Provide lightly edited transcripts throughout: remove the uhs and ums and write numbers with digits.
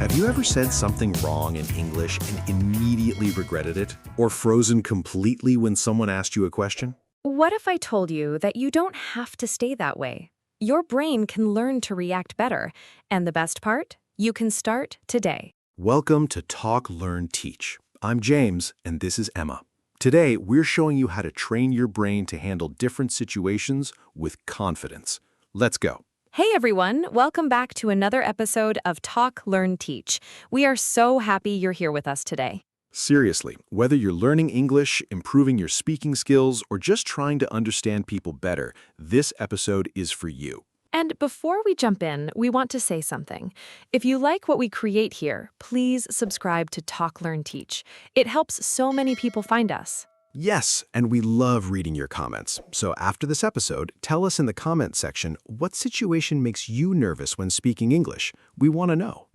Have you ever said something wrong in English and immediately regretted it? Or frozen completely when someone asked you a question? What if I told you that you don't have to stay that way? Your brain can learn to react better. And the best part? You can start today. Welcome to Talk, Learn, Teach. I'm James, and this is Emma. Today, we're showing you how to train your brain to handle different situations with confidence. Let's go. Hey everyone, welcome back to another episode of Talk, Learn, Teach. We are so happy you're here with us today. Seriously, whether you're learning English, improving your speaking skills, or just trying to understand people better, this episode is for you. And before we jump in, we want to say something. If you like what we create here, please subscribe to Talk, Learn, Teach. It helps so many people find us. Yes, and we love reading your comments. So after this episode, tell us in the comment section what situation makes you nervous when speaking English. We want to know.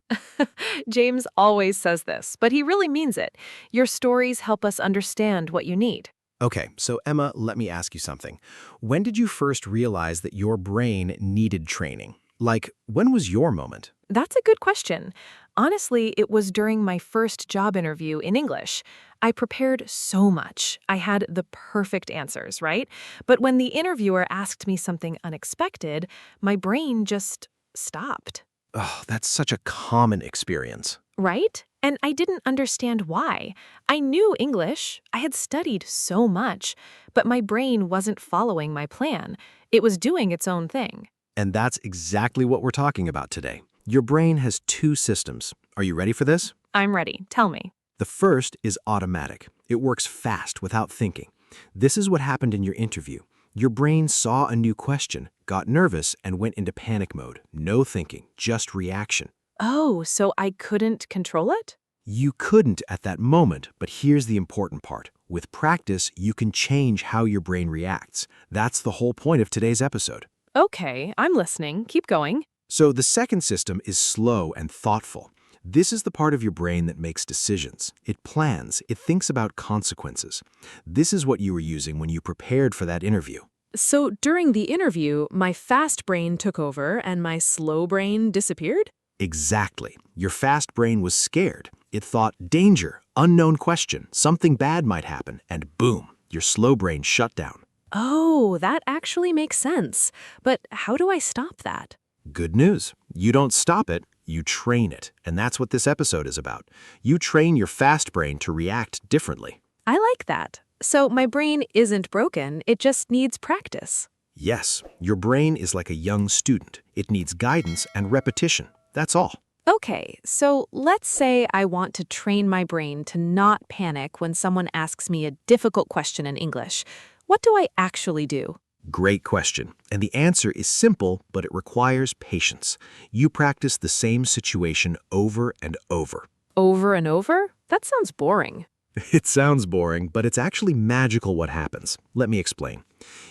James always says this, but he really means it. Your stories help us understand what you need. Okay, so Emma, let me ask you something. When did you first realize that your brain needed training? Like, when was your moment? That's a good question. Honestly, it was during my first job interview in English. I prepared so much. I had the perfect answers, right? But when the interviewer asked me something unexpected, my brain just stopped. Oh, that's such a common experience. Right? And I didn't understand why. I knew English. I had studied so much, but my brain wasn't following my plan. It was doing its own thing. And that's exactly what we're talking about today. Your brain has two systems. Are you ready for this? I'm ready. Tell me. The first is automatic. It works fast without thinking. This is what happened in your interview. Your brain saw a new question, got nervous, and went into panic mode. No thinking, just reaction. Oh, so I couldn't control it? You couldn't at that moment, but here's the important part. With practice, you can change how your brain reacts. That's the whole point of today's episode. Okay, I'm listening. Keep going. So the second system is slow and thoughtful. This is the part of your brain that makes decisions. It plans, it thinks about consequences. This is what you were using when you prepared for that interview. So during the interview, my fast brain took over and my slow brain disappeared? Exactly. Your fast brain was scared. It thought, danger, unknown question, something bad might happen, and boom, your slow brain shut down. Oh, that actually makes sense. But how do I stop that? Good news. You don't stop it, you train it. And that's what this episode is about. You train your fast brain to react differently. I like that. So my brain isn't broken, it just needs practice. Yes, your brain is like a young student. It needs guidance and repetition. That's all. Okay, so let's say I want to train my brain to not panic when someone asks me a difficult question in English. What do I actually do? Great question. And the answer is simple, but it requires patience. You practice the same situation over and over. Over and over? That sounds boring. It sounds boring, but it's actually magical what happens. Let me explain.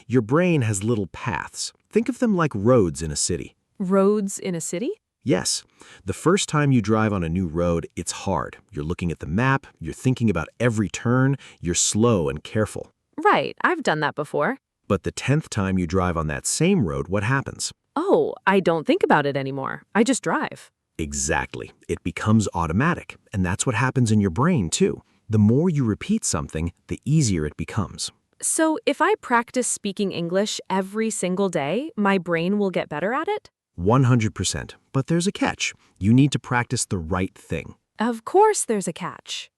Your brain has little paths. Think of them like roads in a city. Roads in a city? Yes. The first time you drive on a new road, it's hard. You're looking at the map, you're thinking about every turn, you're slow and careful. Right, I've done that before. But the 10th time you drive on that same road, what happens? Oh, I don't think about it anymore. I just drive. Exactly. It becomes automatic, and that's what happens in your brain, too. The more you repeat something, the easier it becomes. So if I practice speaking English every single day, my brain will get better at it? 100%. But there's a catch. You need to practice the right thing. Of course there's a catch.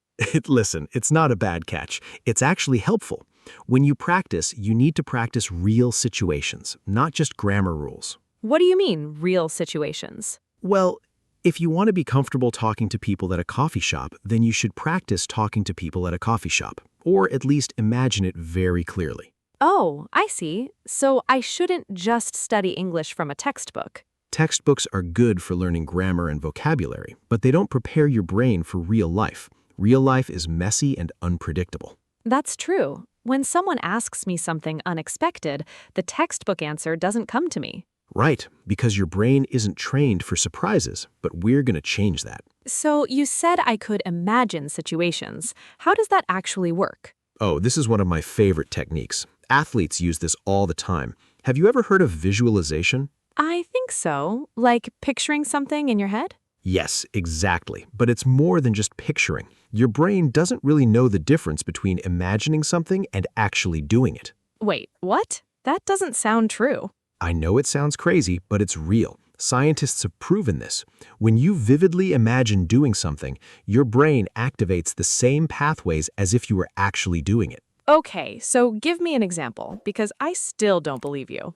Listen, it's not a bad catch. It's actually helpful. When you practice, you need to practice real situations, not just grammar rules. What do you mean, real situations? Well, if you want to be comfortable talking to people at a coffee shop, then you should practice talking to people at a coffee shop, or at least imagine it very clearly. Oh, I see. So I shouldn't just study English from a textbook. Textbooks are good for learning grammar and vocabulary, but they don't prepare your brain for real life. Real life is messy and unpredictable. That's true. When someone asks me something unexpected, the textbook answer doesn't come to me. Right, because your brain isn't trained for surprises, but we're going to change that. So you said I could imagine situations. How does that actually work? Oh, this is one of my favorite techniques. Athletes use this all the time. Have you ever heard of visualization? I think so. Like picturing something in your head? Yes, exactly. But it's more than just picturing. Your brain doesn't really know the difference between imagining something and actually doing it. Wait, what? That doesn't sound true. I know it sounds crazy, but it's real. Scientists have proven this. When you vividly imagine doing something, your brain activates the same pathways as if you were actually doing it. Okay, so give me an example, because I still don't believe you.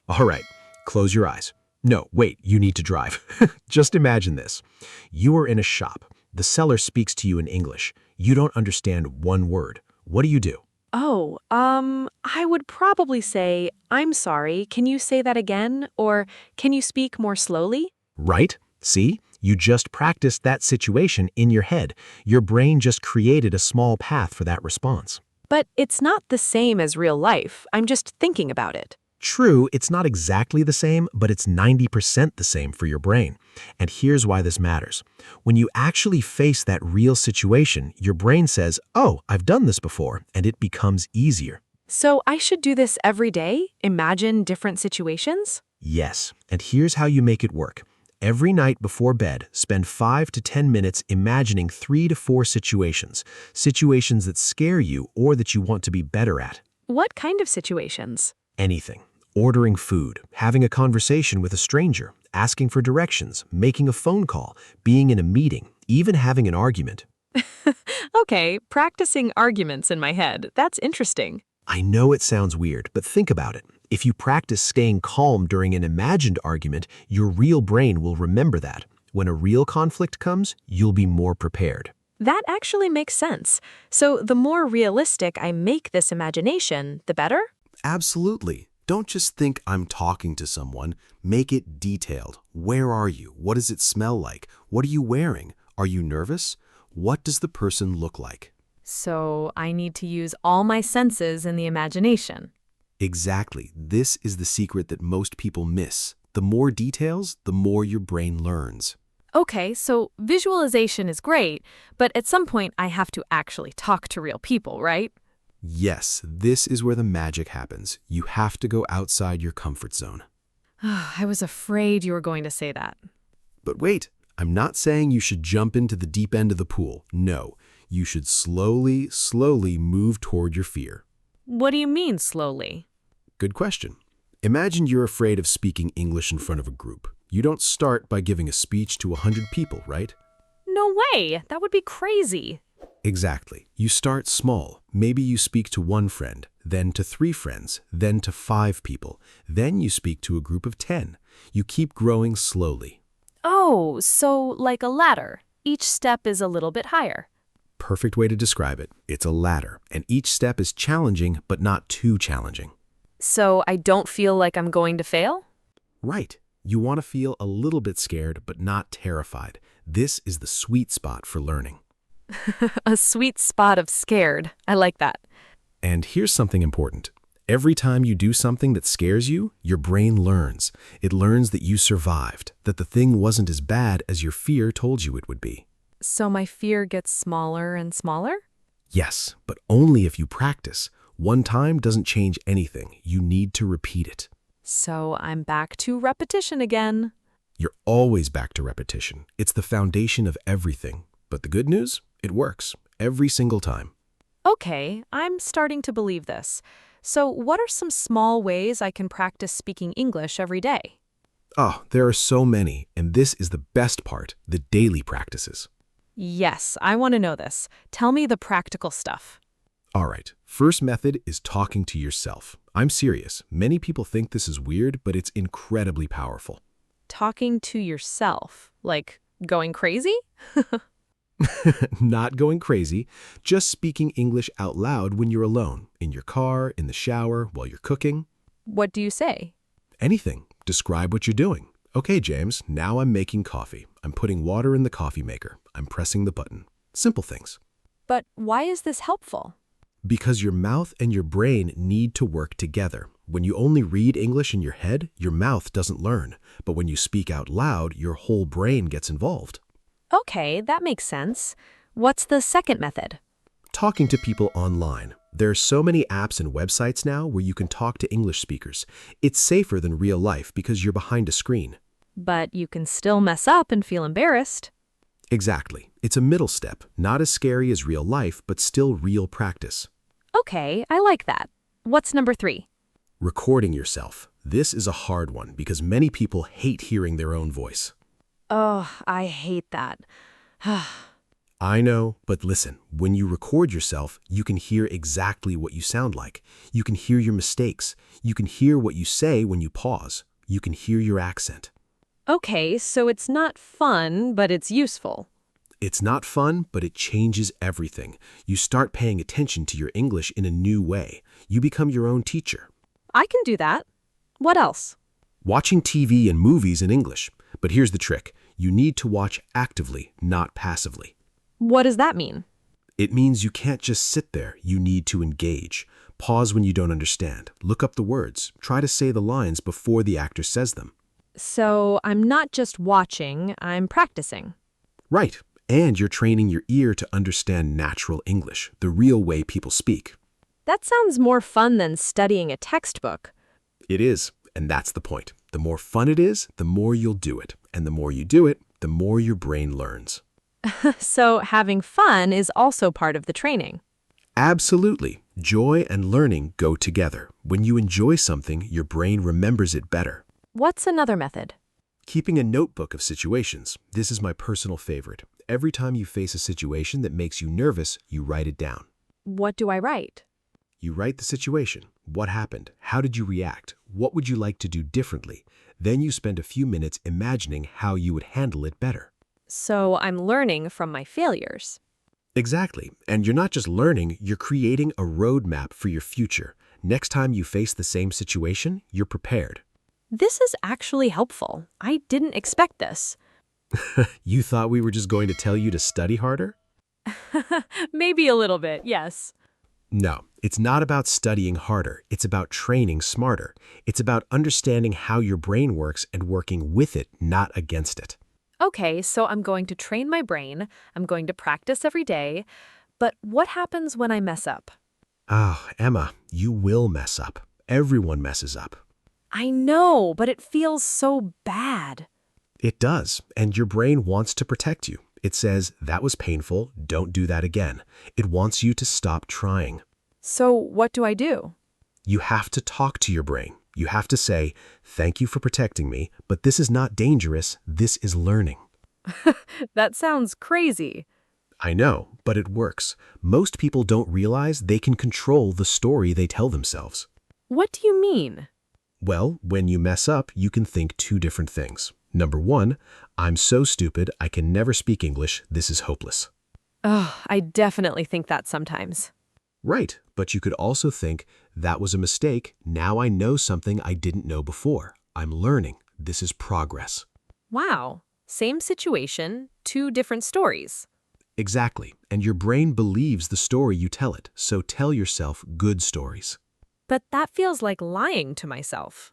All right, close your eyes. No, wait, you need to drive. Just imagine this. You are in a shop. The seller speaks to you in English. You don't understand one word. What do you do? Oh, I would probably say, I'm sorry, can you say that again? Or can you speak more slowly? Right? See? You just practiced that situation in your head. Your brain just created a small path for that response. But it's not the same as real life. I'm just thinking about it. True, it's not exactly the same, but it's 90% the same for your brain. And here's why this matters. When you actually face that real situation, your brain says, "Oh, I've done this before," and it becomes easier. So I should do this every day? Imagine different situations? Yes, and here's how you make it work. Every night before bed, spend 5 to 10 minutes imagining 3 to 4 situations, situations that scare you or that you want to be better at. What kind of situations? Anything. Ordering food, having a conversation with a stranger, asking for directions, making a phone call, being in a meeting, even having an argument. Okay, practicing arguments in my head. That's interesting. I know it sounds weird, but think about it. If you practice staying calm during an imagined argument, your real brain will remember that. When a real conflict comes, you'll be more prepared. That actually makes sense. So the more realistic I make this imagination, the better? Absolutely. Don't just think I'm talking to someone. Make it detailed. Where are you? What does it smell like? What are you wearing? Are you nervous? What does the person look like? So I need to use all my senses in the imagination. Exactly. This is the secret that most people miss. The more details, the more your brain learns. Okay, so visualization is great, but at some point I have to actually talk to real people, right? Yes, this is where the magic happens. You have to go outside your comfort zone. I was afraid you were going to say that. But wait, I'm not saying you should jump into the deep end of the pool. No, you should slowly move toward your fear. What do you mean slowly? Good question. Imagine you're afraid of speaking English in front of a group. You don't start by giving a speech to 100 people, right? No way! That would be crazy. Exactly. You start small. Maybe you speak to one friend, then to 3 friends, then to 5 people. Then you speak to a group of 10. You keep growing slowly. Oh, so like a ladder. Each step is a little bit higher. Perfect way to describe it. It's a ladder, and each step is challenging, but not too challenging. So I don't feel like I'm going to fail? Right. You want to feel a little bit scared, but not terrified. This is the sweet spot for learning. A sweet spot of scared. I like that. And here's something important. Every time you do something that scares you, your brain learns. It learns that you survived, that the thing wasn't as bad as your fear told you it would be. So my fear gets smaller and smaller? Yes, but only if you practice. One time doesn't change anything. You need to repeat it. So I'm back to repetition again. You're always back to repetition. It's the foundation of everything. But the good news? It works. Every single time. Okay, I'm starting to believe this. So what are some small ways I can practice speaking English every day? Oh, there are so many, and this is the best part, the daily practices. Yes, I want to know this. Tell me the practical stuff. All right, first method is talking to yourself. I'm serious. Many people think this is weird, but it's incredibly powerful. Talking to yourself, like going crazy? Not going crazy, just speaking English out loud when you're alone, in your car, in the shower, while you're cooking. What do you say? Anything. Describe what you're doing. Okay, James, now I'm making coffee. I'm putting water in the coffee maker. I'm pressing the button. Simple things. But why is this helpful? Because your mouth and your brain need to work together. When you only read English in your head, your mouth doesn't learn. But when you speak out loud, your whole brain gets involved. Okay, that makes sense. What's the second method? Talking to people online. There are so many apps and websites now where you can talk to English speakers. It's safer than real life because you're behind a screen. But you can still mess up and feel embarrassed. Exactly. It's a middle step, not as scary as real life, but still real practice. Okay, I like that. What's number 3? Recording yourself. This is a hard one because many people hate hearing their own voice. Oh, I hate that. I know, but listen, when you record yourself, you can hear exactly what you sound like. You can hear your mistakes. You can hear what you say when you pause. You can hear your accent. Okay, so it's not fun, but it's useful. It's not fun, but it changes everything. You start paying attention to your English in a new way. You become your own teacher. I can do that. What else? Watching TV and movies in English. But here's the trick. You need to watch actively, not passively. What does that mean? It means you can't just sit there. You need to engage. Pause when you don't understand. Look up the words. Try to say the lines before the actor says them. So I'm not just watching, I'm practicing. Right. And you're training your ear to understand natural English, the real way people speak. That sounds more fun than studying a textbook. It is, and that's the point. The more fun it is, the more you'll do it. And the more you do it, the more your brain learns. So having fun is also part of the training. Absolutely. Joy and learning go together. When you enjoy something, your brain remembers it better. What's another method? Keeping a notebook of situations. This is my personal favorite. Every time you face a situation that makes you nervous, you write it down. What do I write? You write the situation. What happened? How did you react? What would you like to do differently? Then you spend a few minutes imagining how you would handle it better. So I'm learning from my failures. Exactly. And you're not just learning, you're creating a roadmap for your future. Next time you face the same situation, you're prepared. This is actually helpful. I didn't expect this. You thought we were just going to tell you to study harder? Maybe a little bit, yes. No, it's not about studying harder. It's about training smarter. It's about understanding how your brain works and working with it, not against it. Okay, so I'm going to train my brain. I'm going to practice every day. But what happens when I mess up? Oh, Emma, you will mess up. Everyone messes up. I know, but it feels so bad. It does, and your brain wants to protect you. It says, that was painful, don't do that again. It wants you to stop trying. So what do I do? You have to talk to your brain. You have to say, thank you for protecting me, but this is not dangerous, this is learning. That sounds crazy. I know, but it works. Most people don't realize they can control the story they tell themselves. What do you mean? Well, when you mess up, you can think 2 different things. Number 1, I'm so stupid, I can never speak English, this is hopeless. Oh, I definitely think that sometimes. Right, but you could also think, that was a mistake, now I know something I didn't know before. I'm learning, this is progress. Wow, same situation, 2 different stories. Exactly, and your brain believes the story you tell it, so tell yourself good stories. But that feels like lying to myself.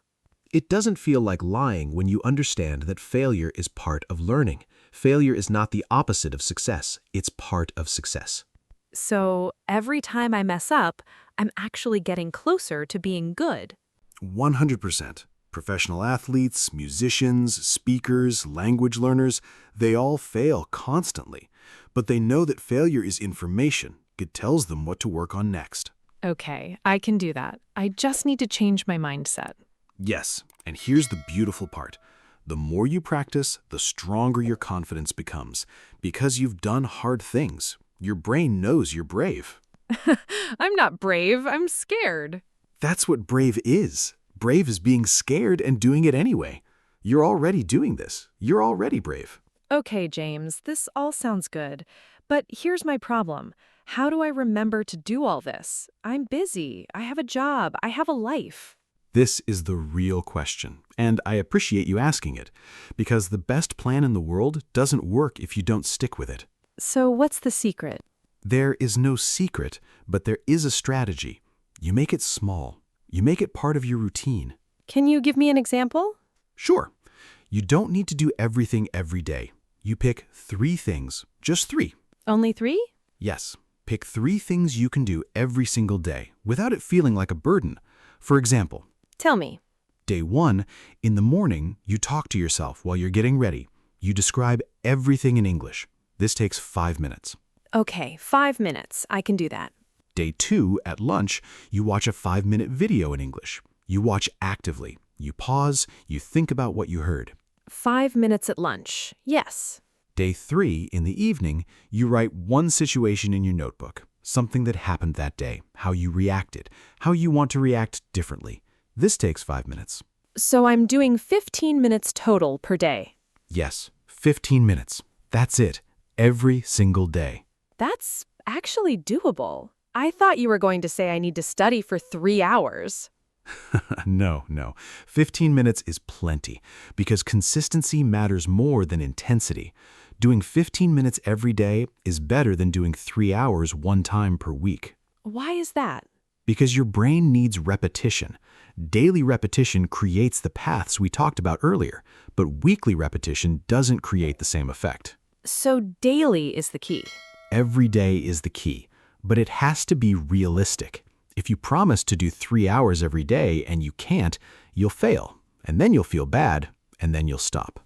It doesn't feel like lying when you understand that failure is part of learning. Failure is not the opposite of success, it's part of success. So every time I mess up, I'm actually getting closer to being good. 100%. Professional athletes, musicians, speakers, language learners, they all fail constantly. But they know that failure is information. It tells them what to work on next. Okay, I can do that. I just need to change my mindset. Yes, and here's the beautiful part. The more you practice, the stronger your confidence becomes. Because you've done hard things. Your brain knows you're brave. I'm not brave, I'm scared. That's what brave is. Brave is being scared and doing it anyway. You're already doing this. You're already brave. Okay, James, this all sounds good. But here's my problem. How do I remember to do all this? I'm busy. I have a job. I have a life. This is the real question, and I appreciate you asking it, because the best plan in the world doesn't work if you don't stick with it. So what's the secret? There is no secret, but there is a strategy. You make it small. You make it part of your routine. Can you give me an example? Sure. You don't need to do everything every day. You pick 3 things, just 3. Only 3? Yes, pick 3 things you can do every single day without it feeling like a burden. For example, Tell me. Day 1, in the morning, you talk to yourself while you're getting ready. You describe everything in English. This takes 5 minutes. Okay, 5 minutes. I can do that. Day 2, at lunch, you watch a 5-minute video in English. You watch actively. You pause, you think about what you heard. 5 minutes at lunch. Yes. Day 3, in the evening, you write one situation in your notebook, something that happened that day, how you reacted, how you want to react differently. This takes 5 minutes. So I'm doing 15 minutes total per day. Yes, 15 minutes. That's it. Every single day. That's actually doable. I thought you were going to say I need to study for 3 hours. No. 15 minutes is plenty because consistency matters more than intensity. Doing 15 minutes every day is better than doing 3 hours one time per week. Why is that? Because your brain needs repetition. Daily repetition creates the paths we talked about earlier, but weekly repetition doesn't create the same effect. So daily is the key. Every day is the key, but it has to be realistic. If you promise to do 3 hours every day and you can't, you'll fail, and then you'll feel bad, and then you'll stop.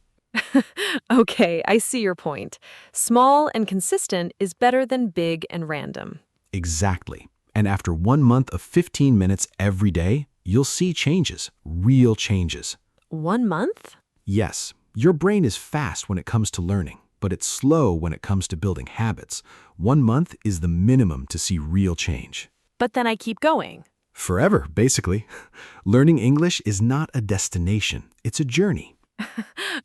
Okay, I see your point. Small and consistent is better than big and random. Exactly. And after 1 month of 15 minutes every day, you'll see changes, real changes. 1 month? Yes, your brain is fast when it comes to learning, but it's slow when it comes to building habits. 1 month is the minimum to see real change. But then I keep going. Forever, basically. Learning English is not a destination, it's a journey.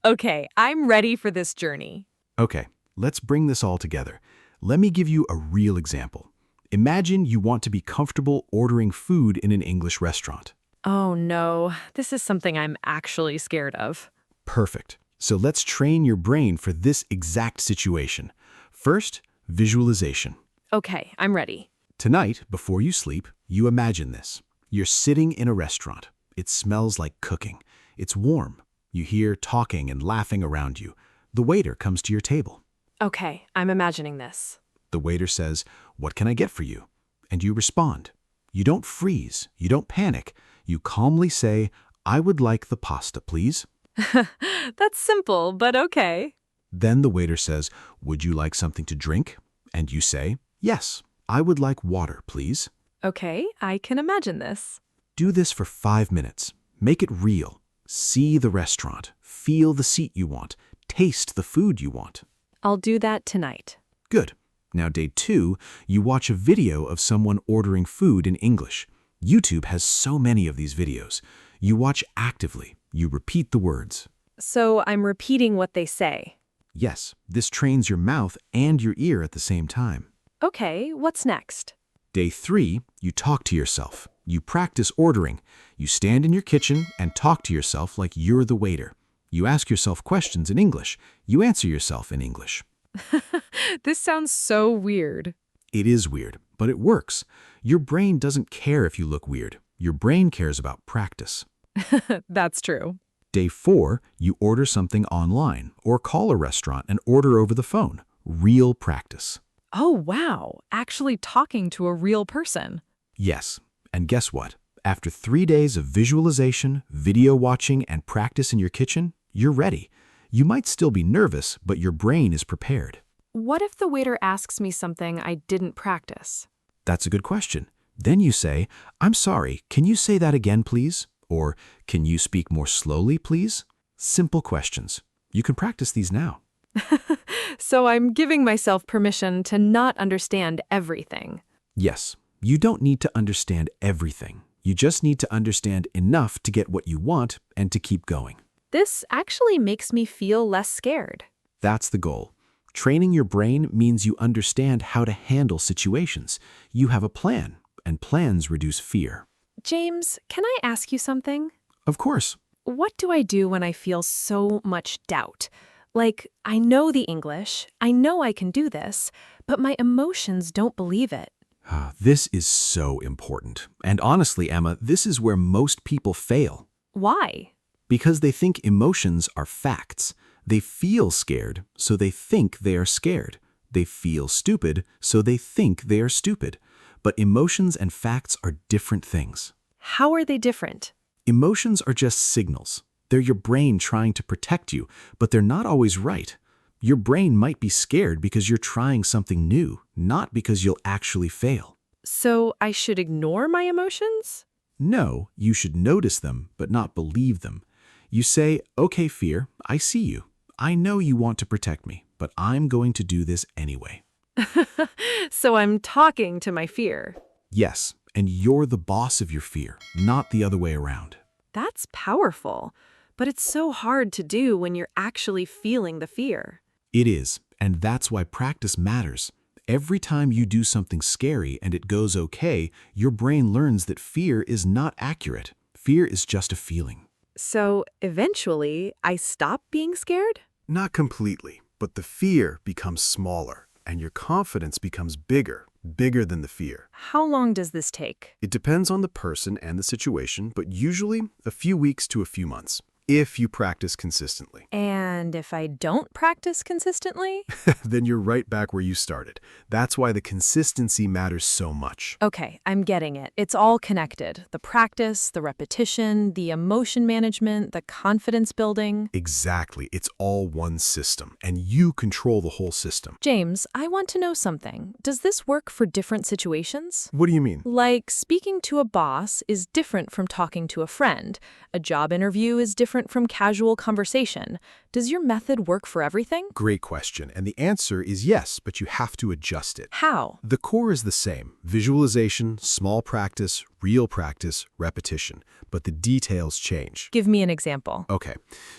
Okay, I'm ready for this journey. Okay, let's bring this all together. Let me give you a real example. Imagine you want to be comfortable ordering food in an English restaurant. Oh no, this is something I'm actually scared of. Perfect. So let's train your brain for this exact situation. First, visualization. Okay, I'm ready. Tonight, before you sleep, you imagine this. You're sitting in a restaurant. It smells like cooking. It's warm. You hear talking and laughing around you. The waiter comes to your table. Okay, I'm imagining this. The waiter says, "What can I get for you?" And you respond. You don't freeze. You don't panic. You calmly say, "I would like the pasta, please." That's simple, but okay. Then the waiter says, "Would you like something to drink?" And you say, "Yes, I would like water, please." Okay, I can imagine this. Do this for 5 minutes. Make it real. See the restaurant. Feel the seat you want. Taste the food you want. I'll do that tonight. Good. Now, day 2, you watch a video of someone ordering food in English. YouTube has so many of these videos. You watch actively. You repeat the words. So I'm repeating what they say. Yes, this trains your mouth and your ear at the same time. Okay, what's next? Day 3, you talk to yourself. You practice ordering. You stand in your kitchen and talk to yourself like you're the waiter. You ask yourself questions in English. You answer yourself in English. This sounds so weird. It is weird, but it works. Your brain doesn't care if you look weird. Your brain cares about practice. That's true. Day 4, you order something online or call a restaurant and order over the phone. Real practice. Oh, wow. Actually talking to a real person. Yes, and guess what? After 3 days of visualization, video watching, and practice in your kitchen, you're ready. You might still be nervous, but your brain is prepared. What if the waiter asks me something I didn't practice? That's a good question. Then you say, "I'm sorry, can you say that again, please?" Or, "Can you speak more slowly, please?" Simple questions. You can practice these now. So I'm giving myself permission to not understand everything. Yes, you don't need to understand everything. You just need to understand enough to get what you want and to keep going. This actually makes me feel less scared. That's the goal. Training your brain means you understand how to handle situations. You have a plan, and plans reduce fear. James, can I ask you something? Of course. What do I do when I feel so much doubt? Like, I know the English, I know I can do this, but my emotions don't believe it. This is so important. And honestly, Emma, this is where most people fail. Why? Because they think emotions are facts. They feel scared, so they think they are scared. They feel stupid, so they think they are stupid. But emotions and facts are different things. How are they different? Emotions are just signals. They're your brain trying to protect you, but they're not always right. Your brain might be scared because you're trying something new, not because you'll actually fail. So I should ignore my emotions? No, you should notice them, but not believe them. You say, okay, fear, I see you. I know you want to protect me, but I'm going to do this anyway. So I'm talking to my fear. Yes, and you're the boss of your fear, not the other way around. That's powerful, but it's so hard to do when you're actually feeling the fear. It is, and that's why practice matters. Every time you do something scary and it goes okay, your brain learns that fear is not accurate. Fear is just a feeling. So eventually, I stop being scared? Not completely, but the fear becomes smaller, and your confidence becomes bigger than the fear. How long does this take? It depends on the person and the situation, but usually a few weeks to a few months, if you practice consistently. And if I don't practice consistently? Then you're right back where you started. That's why the consistency matters so much. Okay, I'm getting it. It's all connected. The practice, the repetition, the emotion management, the confidence building. Exactly. It's all one system, and you control the whole system. James, I want to know something. Does this work for different situations? What do you mean? Like, speaking to a boss is different from talking to a friend. A job interview is different from casual conversation. Does your method work for everything? Great question, and the answer is yes, but you have to adjust it. How? The core is the same: visualization, small practice, real practice, repetition, but the details change. Give me an example. Okay,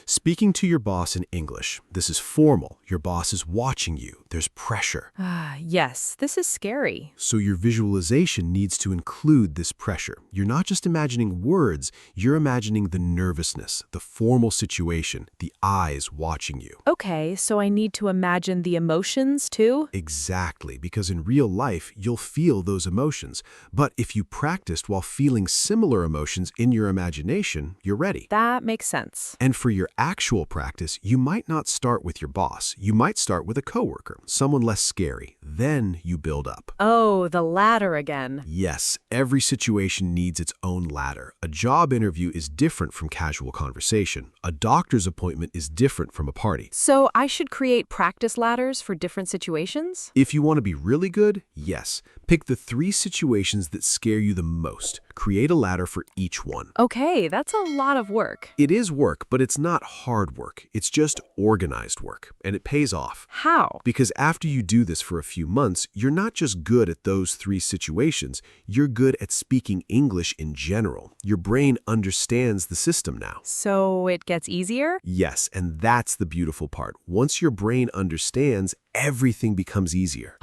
speaking to your boss in English. This is formal. Your boss is watching you. There's pressure. Yes, this is scary. So your visualization needs to include this pressure. You're not just imagining words, you're imagining the nervousness, the formal situation, the eyes watching you. Okay, so I need to imagine the emotions too? Exactly, because in real life, you'll feel those emotions. But if you practiced while feeling similar emotions in your imagination, you're ready. That makes sense. And for your actual practice, you might not start with your boss. You might start with a coworker, someone less scary. Then you build up. Oh, the ladder again. Yes, every situation needs its own ladder. A job interview is different from casual conversation. A doctor's appointment is different from a party. So I should create practice ladders for different situations? If you want to be really good, yes. Pick the 3 situations that scare you the most. Create a ladder for each one. Okay, that's a lot of work. It is work, but it's not hard work. It's just organized work, and it pays off. How? Because after you do this for a few months, you're not just good at those 3 situations, you're good at speaking English in general. Your brain understands the system now. So it gets easier? Yes, and that's the beautiful part. Once your brain understands, everything becomes easier.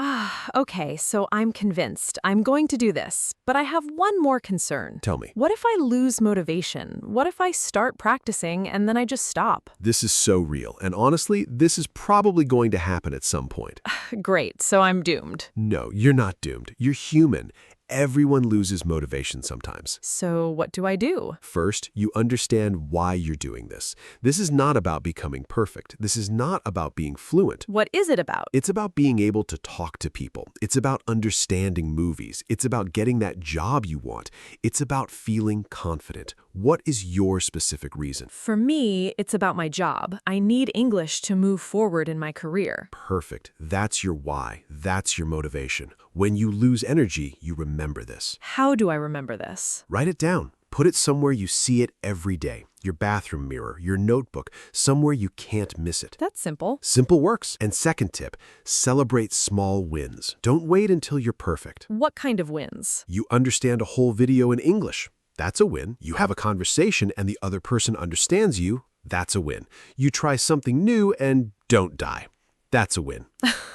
Okay, so I'm convinced. I'm going to do this. But I have one more concern. Tell me. What if I lose motivation? What if I start practicing and then I just stop? This is so real, and honestly, this is probably going to happen at some point. Great, so I'm doomed. No, you're not doomed. You're human. Everyone loses motivation sometimes. So what do I do? First, you understand why you're doing this. This is not about becoming perfect. This is not about being fluent. What is it about? It's about being able to talk to people. It's about understanding movies. It's about getting that job you want. It's about feeling confident. What is your specific reason? For me, it's about my job. I need English to move forward in my career. Perfect. That's your why. That's your motivation. When you lose energy, you remember this. How do I remember this? Write it down. Put it somewhere you see it every day. Your bathroom mirror, your notebook, somewhere you can't miss it. That's simple. Simple works. And second tip, celebrate small wins. Don't wait until you're perfect. What kind of wins? You understand a whole video in English. That's a win. You have a conversation and the other person understands you. That's a win. You try something new and don't die. That's a win.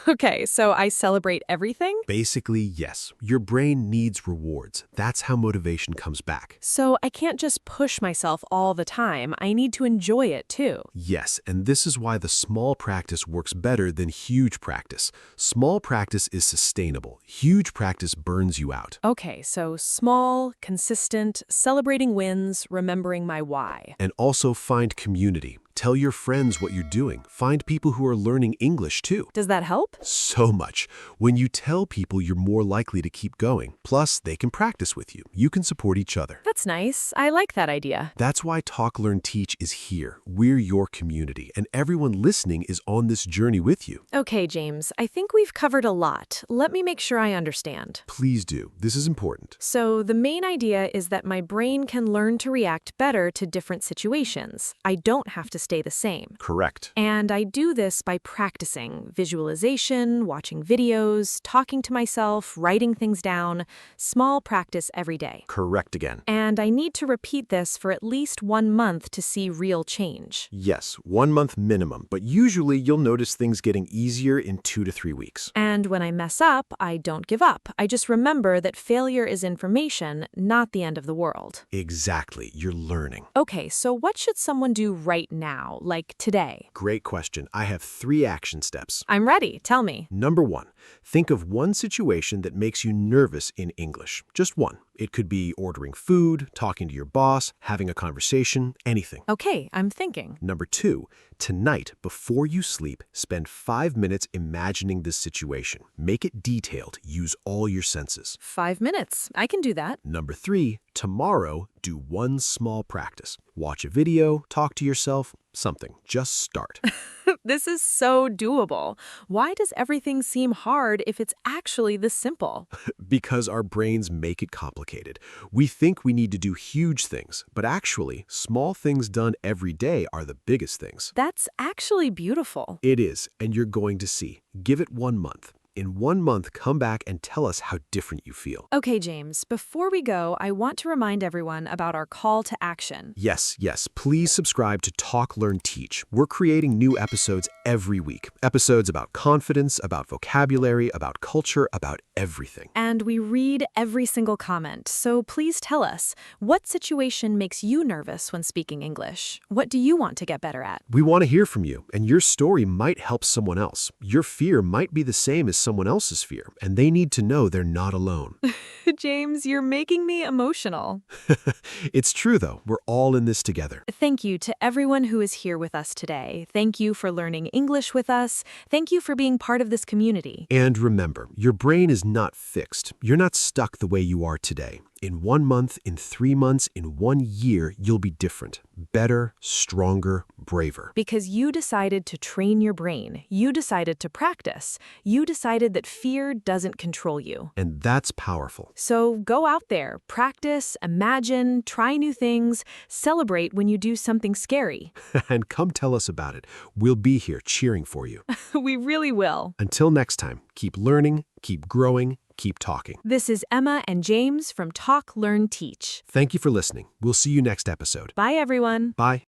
Okay, so I celebrate everything? Basically, yes. Your brain needs rewards. That's how motivation comes back. So I can't just push myself all the time. I need to enjoy it too. Yes, and this is why the small practice works better than huge practice. Small practice is sustainable. Huge practice burns you out. Okay, so small, consistent, celebrating wins, remembering my why. And also find community. Tell your friends what you're doing. Find people who are learning English too. Does that help? So much. When you tell people, you're more likely to keep going. Plus, they can practice with you. You can support each other. That's nice. I like that idea. That's why Talk, Learn, Teach is here. We're your community, and everyone listening is on this journey with you. Okay, James, I think we've covered a lot. Let me make sure I understand. Please do. This is important. So the main idea is that my brain can learn to react better to different situations. I don't have to stay the same. Correct. And I do this by practicing visualization, watching videos, talking to myself, writing things down, small practice every day. Correct again. And I need to repeat this for at least 1 month to see real change. Yes, 1 month minimum, but usually you'll notice things getting easier in 2 to 3 weeks. And when I mess up, I don't give up. I just remember that failure is information, not the end of the world. Exactly, you're learning. Okay, so what should someone do right now, like today? Great question. I have 3 action steps. I'm ready. Tell me. Number 1, think of one situation that makes you nervous in English. Just one. It could be ordering food, talking to your boss, having a conversation, anything. Okay, I'm thinking. Number 2, tonight, before you sleep, spend 5 minutes imagining this situation. Make it detailed. Use all your senses. 5 minutes. I can do that. Number 3, tomorrow, do one small practice. Watch a video, talk to yourself, something. Just start. This is so doable. Why does everything seem hard if it's actually this simple? Because our brains make it complicated. We think we need to do huge things, but actually, small things done every day are the biggest things. That's actually beautiful. It is, and you're going to see. Give it 1 month. In 1 month, come back and tell us how different you feel. Okay, James, before we go, I want to remind everyone about our call to action. Yes, please subscribe to Talk, Learn, Teach. We're creating new episodes every week. Episodes about confidence, about vocabulary, about culture, about everything. And we read every single comment, so please tell us, what situation makes you nervous when speaking English? What do you want to get better at? We want to hear from you, and your story might help someone else. Your fear might be the same as someone else's fear, and they need to know they're not alone. James, you're making me emotional. It's true, though. We're all in this together. Thank you to everyone who is here with us today. Thank you for learning English with us. Thank you for being part of this community. And remember, your brain is not fixed. You're not stuck the way you are today. In 1 month, in 3 months, in 1 year, you'll be different. Better, stronger, braver. Because you decided to train your brain. You decided to practice. You decided that fear doesn't control you. And that's powerful. So go out there, practice, imagine, try new things, celebrate when you do something scary. And come tell us about it. We'll be here cheering for you. We really will. Until next time, keep learning, keep growing, keep talking. This is Emma and James from Talk, Learn, Teach. Thank you for listening. We'll see you next episode. Bye, everyone. Bye.